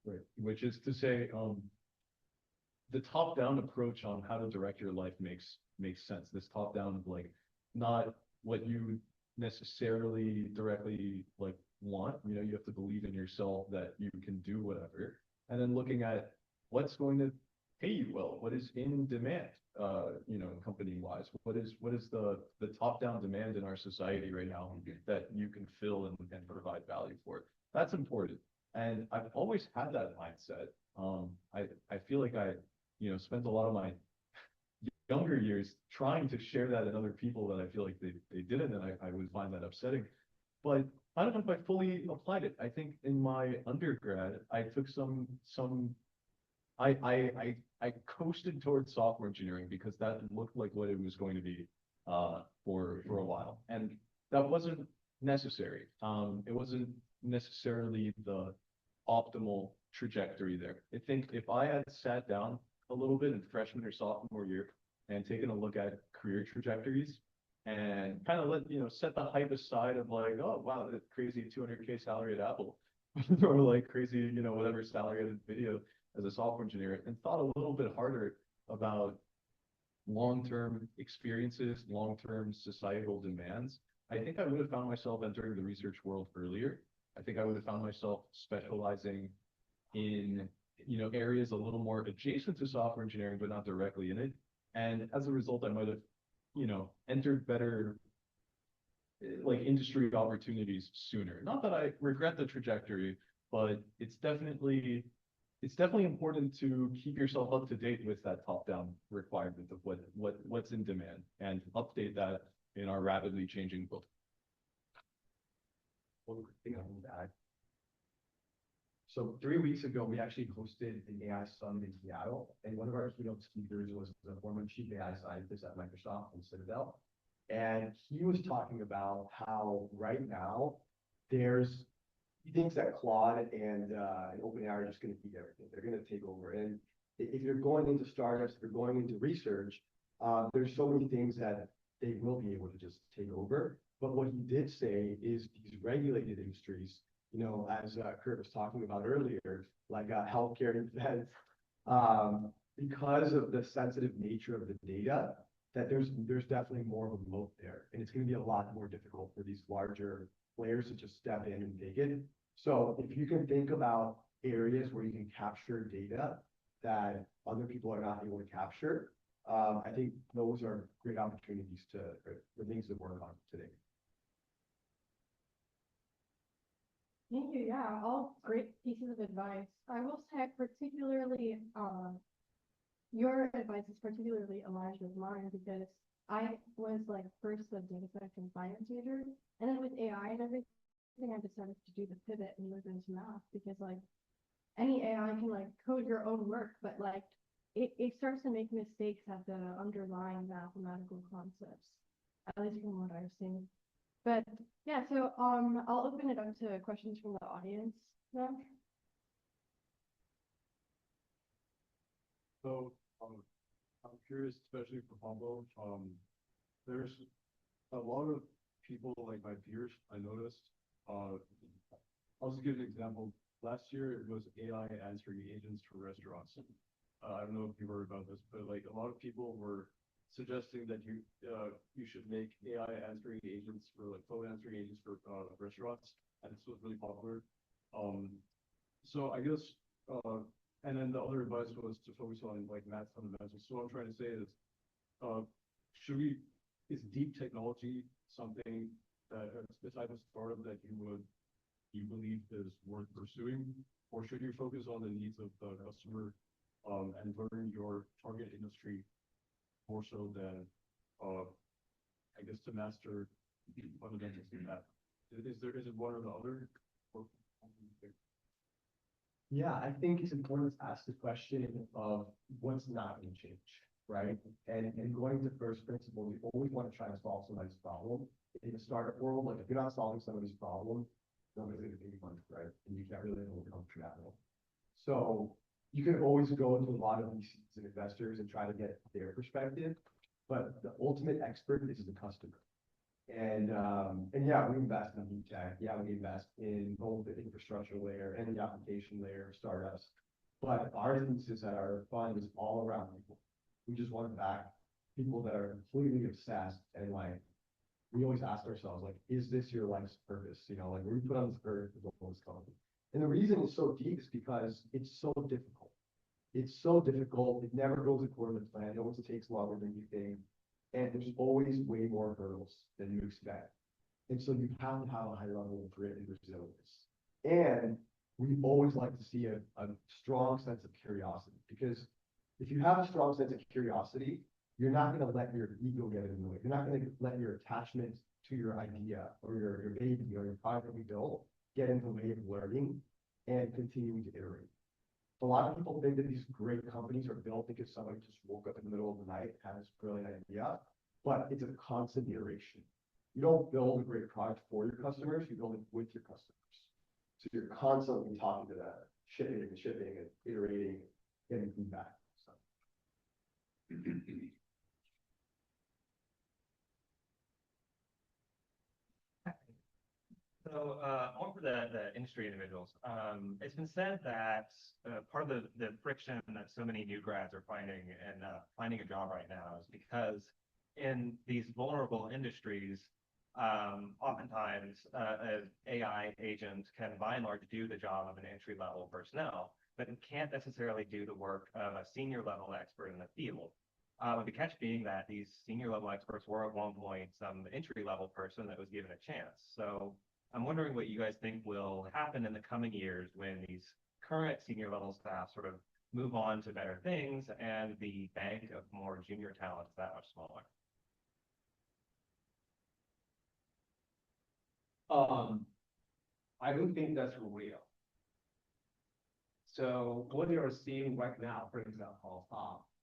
right, which is to say, the top-down approach on how to direct your life makes sense. This top-down, like, not what you necessarily directly like want. You have to believe in yourself that you can do whatever, and then looking at what's going to pay you well, what is in demand, company wise, what is the top-down demand in our society right now that you can fill and provide value for. That's important, and I've always had that mindset. I feel like I spent a lot of my younger years trying to share that in other people that I feel like they didn't, and I would find that upsetting. But I don't know if I fully applied it. I think in my undergrad, I took I coasted towards software engineering because that looked like what it was going to be for a while, and that wasn't necessary. It wasn't necessarily the optimal trajectory there. I think if I had sat down a little bit in freshman or sophomore year and taken a look at career trajectories and kind of set the hype aside of like, oh wow, that crazy 200K salary at Apple or like crazy, whatever salary at Nvidia as a software engineer, and thought a little bit harder about long-term experiences, long-term societal demands, I think I would have found myself entering the research world earlier. I think I would have found myself specializing in areas a little more adjacent to software engineering, but not directly in it. And as a result, I might have, entered better like industry opportunities sooner. Not that I regret the trajectory, but it's definitely important to keep yourself up to date with that top-down requirement of what's in demand and update that in our rapidly changing world. One quick thing I want to add. So 3 weeks ago, we actually hosted an AI summit in Seattle, and one of our keynote speakers was the former chief AI scientist at Microsoft and Citadel. And he was talking about how right now he thinks that Claude and OpenAI are just going to beat everything. They're going to take over. And if you're going into startups, if you're going into research, there's so many things that they will be able to just take over. But what he did say is these regulated industries, as Kurt was talking about earlier, like healthcare and defense, because of the sensitive nature of the data, that there's definitely more of a moat there. And it's going to be a lot more difficult for these larger players to just step in and take it. So if you can think about areas where you can capture data that other people are not able to capture, I think those are great opportunities for things to work on today. Thank you. Yeah, all great pieces of advice. I will say particularly, your advice is particularly aligned with mine because I was like first a data science and finance major, and then with AI and everything, I decided to do the pivot and move into math because like any AI can like code your own work, but like it starts to make mistakes at the underlying mathematical concepts, at least from what I've seen. But yeah, so I'll open it up to questions from the audience now. So I'm curious, especially for Pablo, there's a lot of people like my peers, I noticed, I'll just give an example. Last year, it was AI answering agents for restaurants. I don't know if you heard about this, but like a lot of people were suggesting that you should make AI answering agents for like phone answering agents for restaurants, and this was really popular. So I guess, and then the other advice was to focus on like math fundamentals. So what I'm trying to say is, should we, is deep technology something that the type of startup that you believe is worth pursuing, or should you focus on the needs of the customer, and learn your target industry more so than, I guess, to master the fundamentals in that? Is it one or the other? Or, Yeah, I think it's important to ask the question of what's not going to change, right? And going to first principle, you always want to try to solve somebody's problem. In the startup world, like if you're not solving somebody's problem, nobody's going to pay you money, right? And you can't really overcome capital. So you can always go into a lot of VCs and investors and try to get their perspective, but the ultimate expert is the customer. And yeah, we invest in deep tech. Yeah, we invest in both the infrastructure layer and the application layer of startups. But our thesis at our fund is all around people. We just want to back people that are completely obsessed, and like we always ask ourselves, like, is this your life's purpose? You know, like we're put on this earth to build this company. And the reason it's so deep is because it's so difficult. It's so difficult. It never goes according to plan. It always takes longer than you think. And there's always way more hurdles than you expect. And so you have to have a high level of grit and resilience. And we always like to see a strong sense of curiosity, because if you have a strong sense of curiosity, you're not going to let your ego get in the way. You're not going to let your attachment to your idea or your baby or your product that we built get in the way of learning and continuing to iterate. A lot of people think that these great companies are built because somebody just woke up in the middle of the night and had this brilliant idea, but it's a constant iteration. You don't build a great product for your customers, you build it with your customers. So you're constantly talking to them, shipping and iterating, getting feedback. So. So, on for the industry individuals, it's been said that part of the friction that so many new grads are finding in finding a job right now is because in these vulnerable industries, oftentimes an AI agent can by and large do the job of an entry level personnel, but it can't necessarily do the work of a senior level expert in the field. With the catch being that these senior level experts were at one point some entry level person that was given a chance. So I'm wondering what you guys think will happen in the coming years when these current senior level staff sort of move on to better things and the bank of more junior talent is that much smaller. I don't think that's real. So what you're seeing right now, for example,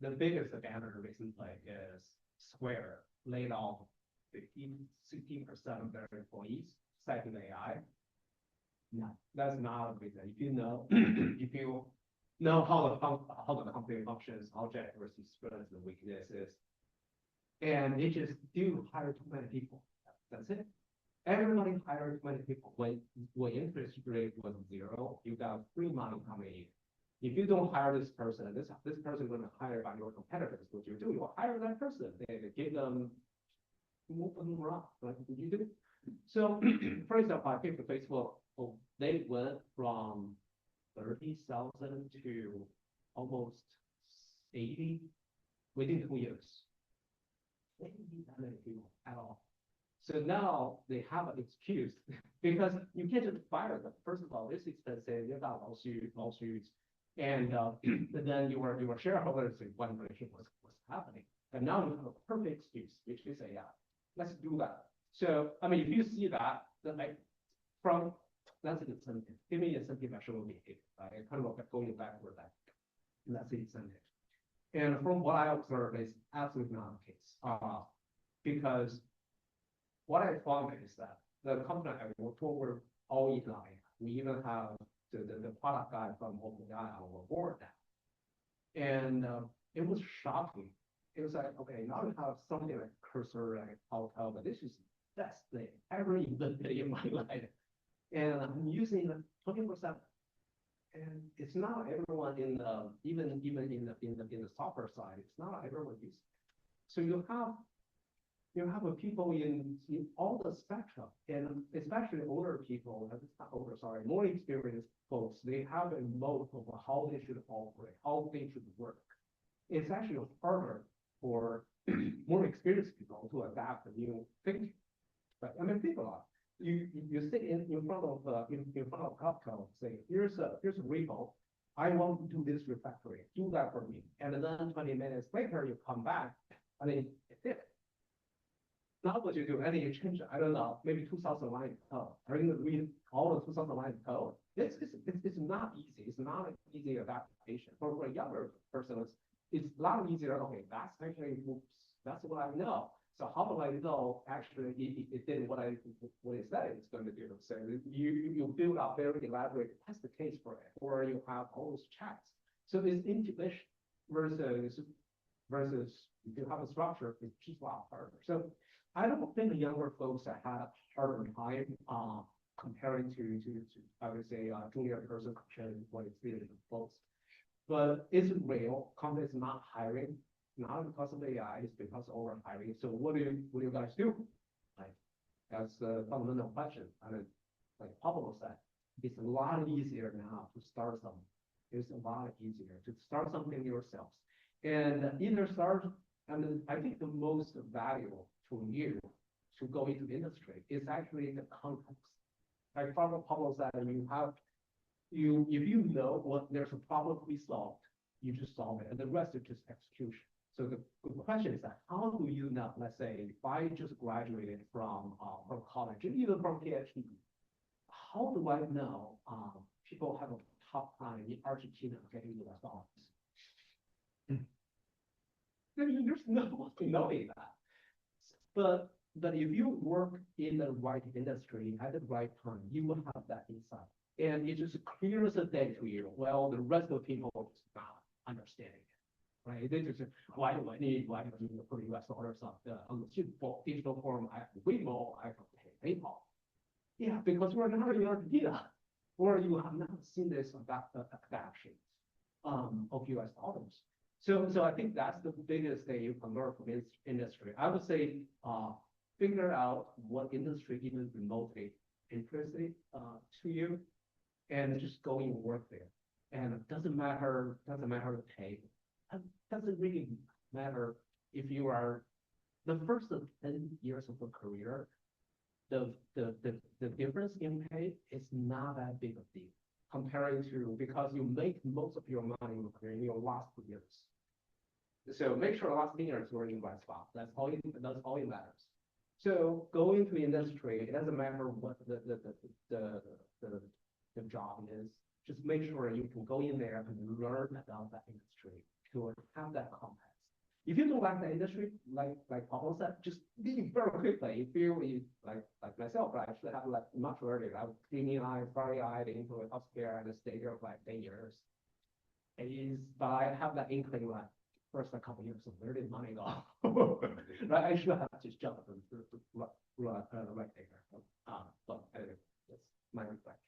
the biggest banner recently is Square laid off 16% of their employees, citing AI. No, that's not a reason. If you know, if you know how the company functions, object versus strengths and weaknesses, and they just do hire too many people. That's it. Everybody hired too many people. When interest rate was 0, you got free money coming in. If you don't hire this person, this person is going to hire by your competitors. What you do, you hire that person and give them move them around. Like what you do. So, for example, I think the Facebook, they went from 30,000 to almost 80 within 2 years. They didn't need that many people at all. So now they have an excuse because you can't just fire them. First of all, it's expensive. You got lawsuits, and then your shareholders wondering what's happening. And now you have a perfect excuse, which is AI. Let's do that. So I mean, if you see that, then like from that's an incentive. Give me incentive actual behavior. Right? Kind of going backward that. That's the incentive. And from what I observe, is absolutely not the case. Because what I found is that the company I work for were all in line. We even have the product guy from OpenAI on board now. And it was shocking it was like, okay, now we have something like cursor, like auto, but this is best thing ever invented in my life. And I'm using it 24/7. And it's not everyone in the, even in the software side, it's not everyone using it. So you have a people in all the spectrum, and especially older people, not older, sorry, more experienced folks, they have a mode of how they should operate, how they should work. It's actually harder for more experienced people to adapt the new thinking. But I mean, think about it. You sit in front of Costco, say, here's a repo. I want to do this refactoring, do that for me. And then 20 minutes later, you come back, and it did it. Now what you do, and then you change, I don't know, maybe 2,000 lines of code. Are you going to read all the 2,000 lines of code? It's not easy. It's not an easy adaptation. For a younger person, it's a lot easier. Okay, that's actually, oops, that's what I know. So how do I know actually it did what it said it's going to do? So you build a very elaborate test case for it, or you have all those checks. So it's intuition versus if you have a structure, it's just a lot harder. So I don't think the younger folks that have harder time comparing to I would say a junior person comparing what it's really folks. But it's real. Companies not hiring, not because of AI, it's because of over hiring. So what do you guys do? Like that's a fundamental question. I mean, like Pablo said, it's a lot easier now to start something. It's a lot easier to start something yourselves. And either start, and I think the most valuable to you to go into industry is actually the context. Like Pablo said, if you know what there's a problem to be solved, you just solve it, and the rest is just execution. So the question is that how do you know, let's say, if I just graduated from college, even from PhD, how do I know people have a tough time in Argentina getting US dollars? There's no one knowing that. But if you work in the right industry at the right time, you will have that insight. And it just clears the day to you. Well, the rest of the people is not understanding it. Right? They just say, why do I need to put US dollars on the digital form? I have Waymo, I have PayPal. Yeah, because we're not in Argentina, or you have not seen this adaptation of US dollars. So I think that's the biggest thing you can learn from this industry. I would say figure out what industry even remotely interested to you, and just go and work there. And it doesn't matter the pay. It doesn't really matter if you are the first 10 years of a career. The difference in pay is not that big a deal comparing to, because you make most of your money in your last 2 years. So make sure last 10 years you're in the right spot. That's all it matters. So going to industry, it doesn't matter what the job is. Just make sure you can go in there and learn about that industry to have that context. If you don't like the industry, like Pablo said, just leave very quickly. If you like myself, I actually have like much earlier. I was dreamy-eyed, starry-eyed into healthcare and stayed there for like 10 years. But I have that inkling like first a couple years of where did money go? Right, I should have just jumped right there. But anyway, that's my reflection.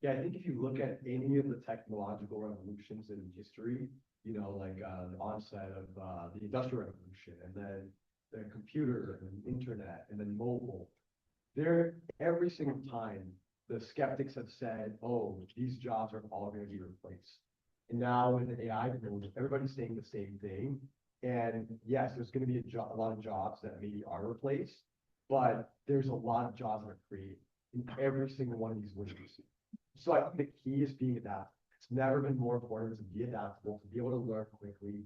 Yeah, I think if you look at any of the technological revolutions in history, like the onset of the Industrial Revolution, and then the computer and the internet, and then mobile, every single time the skeptics have said, oh, these jobs are all going to be replaced. And now with the AI boom, everybody's saying the same thing. And yes, there's going to be a lot of jobs that maybe are replaced, but there's a lot of jobs that are created in every single one of these windows. So I think the key is being adaptable. It's never been more important to be adaptable, to be able to learn quickly.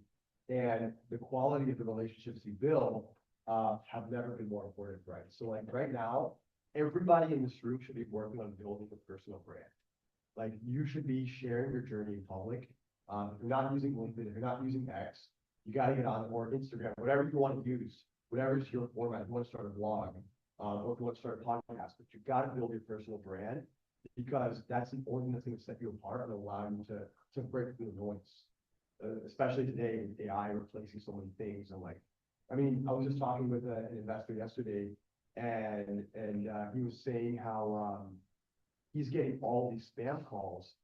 And the quality of the relationships you build have never been more important, right? So like right now, everybody in this room should be working on building a personal brand. Like you should be sharing your journey in public. If you're not using LinkedIn, if you're not using X, you got to get on, or Instagram, whatever you want to use, whatever is your format. If you want to start a blog, or if you want to start a podcast, but you've got to build your personal brand, because that's the only thing that's going to set you apart and allow you to break through the noise. especially today, with AI replacing so many things, I'm like, I mean, I was just talking with an investor yesterday, and he was saying how he's getting all these spam calls,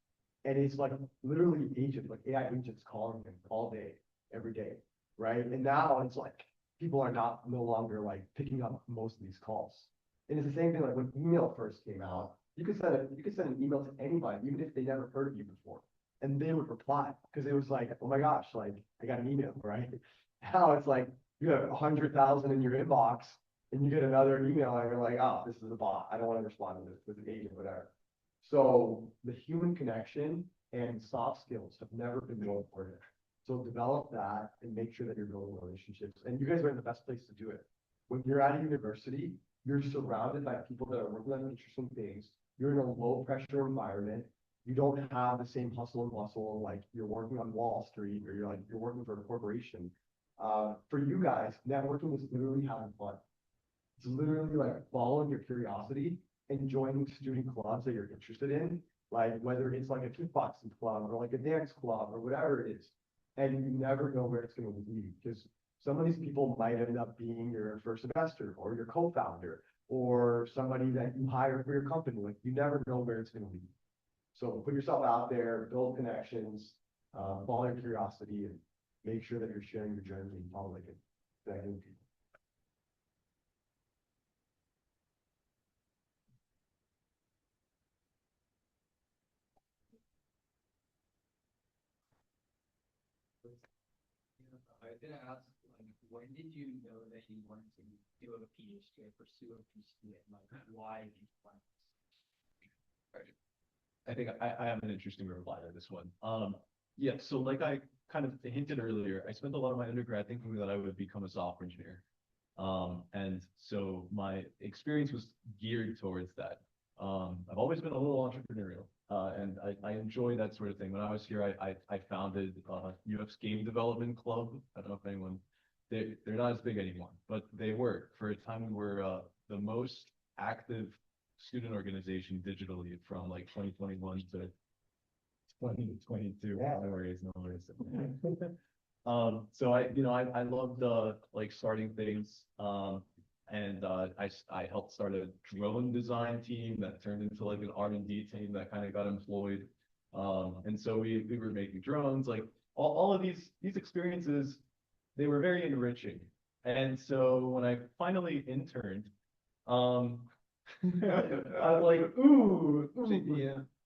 and it's like literally agents, like AI agents calling him all day, every day, right? And now it's like people are no longer like picking up most of these calls. And it's the same thing like when email first came out, you could send an email to anybody, even if they never heard of you before, and they would reply because it was like, oh my gosh, like I got an email, right? Now it's like you have 100,000 in your inbox, and you get another email, and you're like, oh, this is a bot. I don't want to respond to this with an agent, whatever. So the human connection and soft skills have never been more important. So develop that and make sure that you're building relationships. And you guys are in the best place to do it. When you're at a university, you're surrounded by people that are working on interesting things. You're in a low pressure environment. You don't have the same hustle and bustle like you're working on Wall Street or you're working for a corporation. For you guys, networking is literally having fun. It's literally like following your curiosity and joining student clubs that you're interested in, like whether it's like a kickboxing club or like a dance club or whatever it is. And you never know where it's going to lead because some of these people might end up being your first investor or your co-founder or somebody that you hire for your company. Like you never know where it's going to lead. So put yourself out there, build connections, follow your curiosity, and make sure that you're sharing your journey in public and connecting with people. I was gonna ask, like, when did you know that you wanted to do a PhD or pursue a PhD, and like, why did you want I think I have an interesting reply to this one. Yeah, so like I kind of hinted earlier, I spent a lot of my undergrad thinking that I would become a software engineer. And so my experience was geared towards that. I've always been a little entrepreneurial, and I enjoy that sort of thing. When I was here, I founded UF's Game Development Club. I don't know if anyone, they're not as big anymore, but they were. For a time, we were the most active student organization digitally from like 2021 to 2022. Yeah. No worries, no worries. So I loved like starting things. And I helped start a drone design team that turned into like an R&D team that kind of got employed. And so we were making drones, like all of these experiences, they were very enriching. And so when I finally interned, I was like, ooh,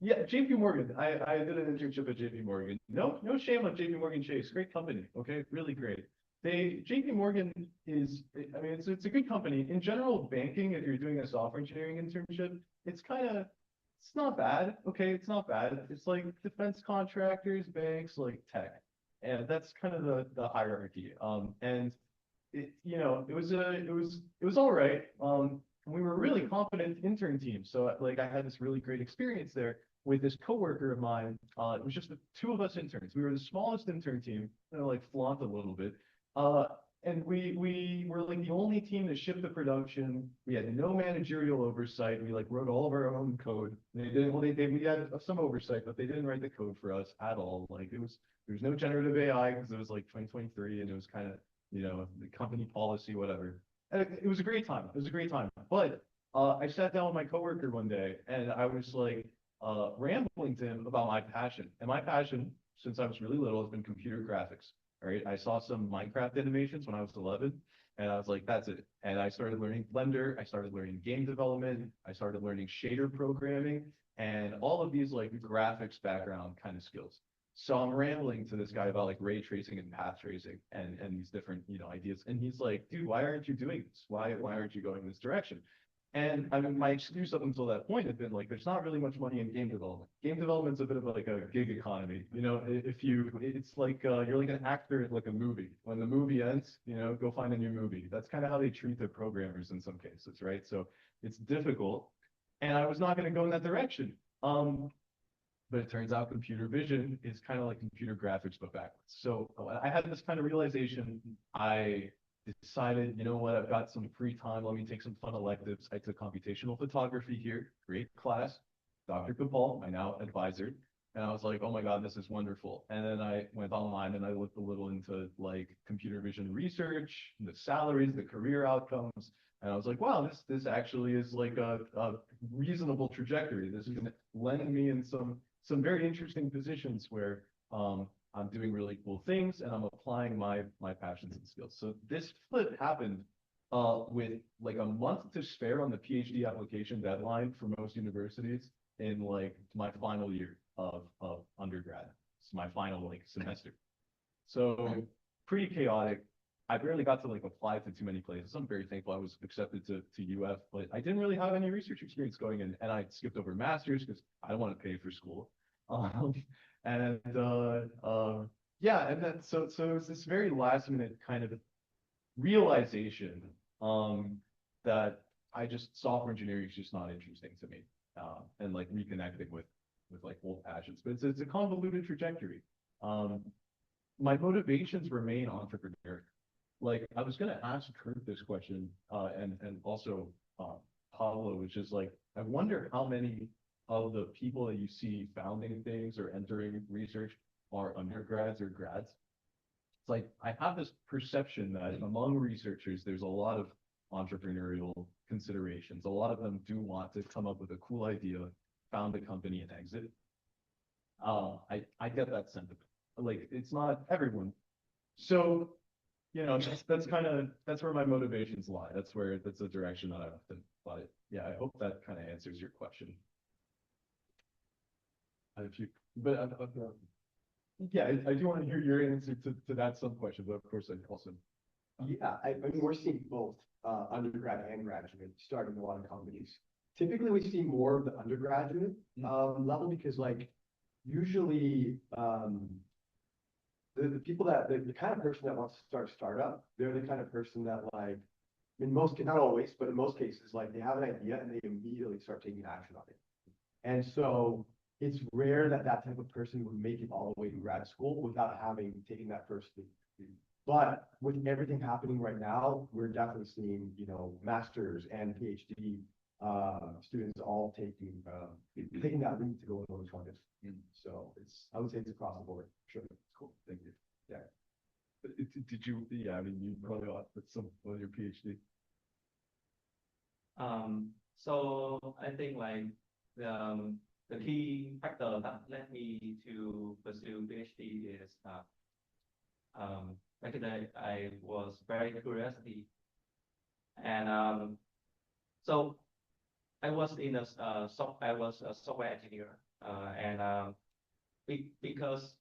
yeah, JP Morgan. I did an internship at JP Morgan. No shame on JP Morgan Chase. Great company. Okay, really great. JP Morgan is, I mean, it's a good company. In general, banking, if you're doing a software engineering internship, it's not bad. Okay, it's not bad. It's like defense contractors, banks, like tech. And that's kind of the hierarchy. And it was all right. We were a really confident intern team. So like I had this really great experience there with this coworker of mine. It was just the two of us interns. We were the smallest intern team, like flaunt a little bit. And we were like the only team to ship to production. We had no managerial oversight. We like wrote all of our own code. They didn't, well, we had some oversight, but they didn't write the code for us at all. Like there was no generative AI because it was like 2023 and it was kind of, the company policy, whatever. And it was a great time. It was a great time. But I sat down with my coworker one day and I was like rambling to him about my passion. And my passion, since I was really little, has been computer graphics. Right? I saw some Minecraft animations when I was 11, and I was like, that's it. And I started learning Blender. I started learning game development. I started learning shader programming and all of these like graphics background kind of skills. So I'm rambling to this guy about like ray tracing and path tracing and these different ideas. And he's like, dude, why aren't you doing this? Why aren't you going this direction? And I mean, my excuse up until that point had been like, there's not really much money in game development. Game development's a bit of like a gig economy. It's like you're like an actor at like a movie. When the movie ends, go find a new movie. That's kind of how they treat their programmers in some cases, right? So it's difficult. And I was not going to go in that direction. But it turns out computer vision is kind of like computer graphics, but backwards. So I had this kind of realization. I decided, you know what, I've got some free time. Let me take some fun electives. I took computational photography here, great class. Dr. Kapal, my now advisor. And I was like, oh my God, this is wonderful. And then I went online and I looked a little into like computer vision research, the salaries, the career outcomes. And I was like, wow, this actually is like a reasonable trajectory. This is gonna land me in some very interesting positions where I'm doing really cool things and I'm applying my passions and skills. So this flip happened with like a month to spare on the PhD application deadline for most universities in like my final year of undergrad. It's my final like semester. So pretty chaotic. I barely got to like apply to too many places. I'm very thankful I was accepted to UF, but I didn't really have any research experience going in, and I skipped over masters because I don't want to pay for school. Um, and yeah, and then so it was this very last minute kind of realization that I just software engineering is just not interesting to me, and like reconnecting with like old passions. But it's a convoluted trajectory. My motivations remain entrepreneurial. Like I was gonna ask Kurt this question, and also Pablo, which is like, I wonder how many of the people that you see founding things or entering research are undergrads or grads. It's like I have this perception that among researchers, there's a lot of entrepreneurial considerations. A lot of them do want to come up with a cool idea, found a company, and exit. I get that sentiment. Like it's not everyone. So, you know, that's kind of that's where my motivations lie. That's the direction that I went in. But yeah, I hope that kind of answers your question. If you, but yeah, I do want to hear your answer to that some question, but of course I also. Yeah, I mean, we're seeing both undergrad and graduate starting a lot of companies. Typically, we see more of the undergraduate level because, like, usually the people that the kind of person that wants to start a startup, they're the kind of person that like, in most, not always, but in most cases, like they have an idea and they immediately start taking action on it. And so it's rare that that type of person would make it all the way to grad school without having taken that first leap. But with everything happening right now, we're definitely seeing, you know, masters and PhD students all taking that leap to go into those markets. So I would say it's across the board. Sure. Cool. Thank you. Yeah. Did you, yeah, I mean, you probably got with some of your PhD. So I think like the key factor that led me to pursue PhD is back in the day I was very curiosity, and so I was in a I was a software engineer, and because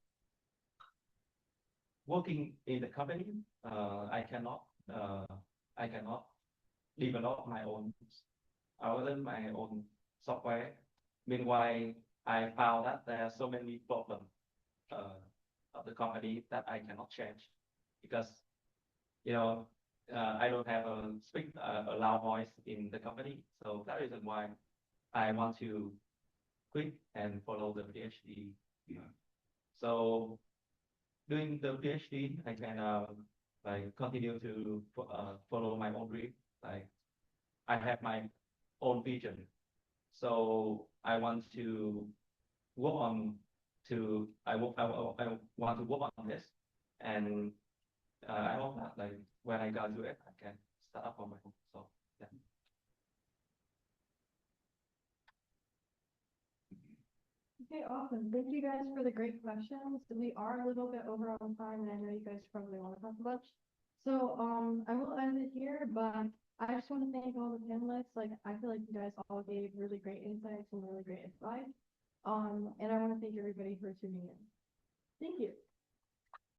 working in the company, I cannot develop my own my own software. Meanwhile, I found that there are so many problems of the company that I cannot change because you know I don't have a loud voice in the company. So that is why I want to quit and follow the PhD. So doing the PhD, I can like continue to follow my own dream. Like I have my own vision, so I want to work on I want to work on this, and I hope that like when I graduate, I can start up on my own. So yeah. Okay, awesome. Thank you guys for the great questions. We are a little bit over on time, and I know you guys probably want to talk a bunch. So I will end it here, but I just want to thank all the panelists. Like I feel like you guys all gave really great insights and really great advice. And I want to thank everybody for tuning in. Thank you.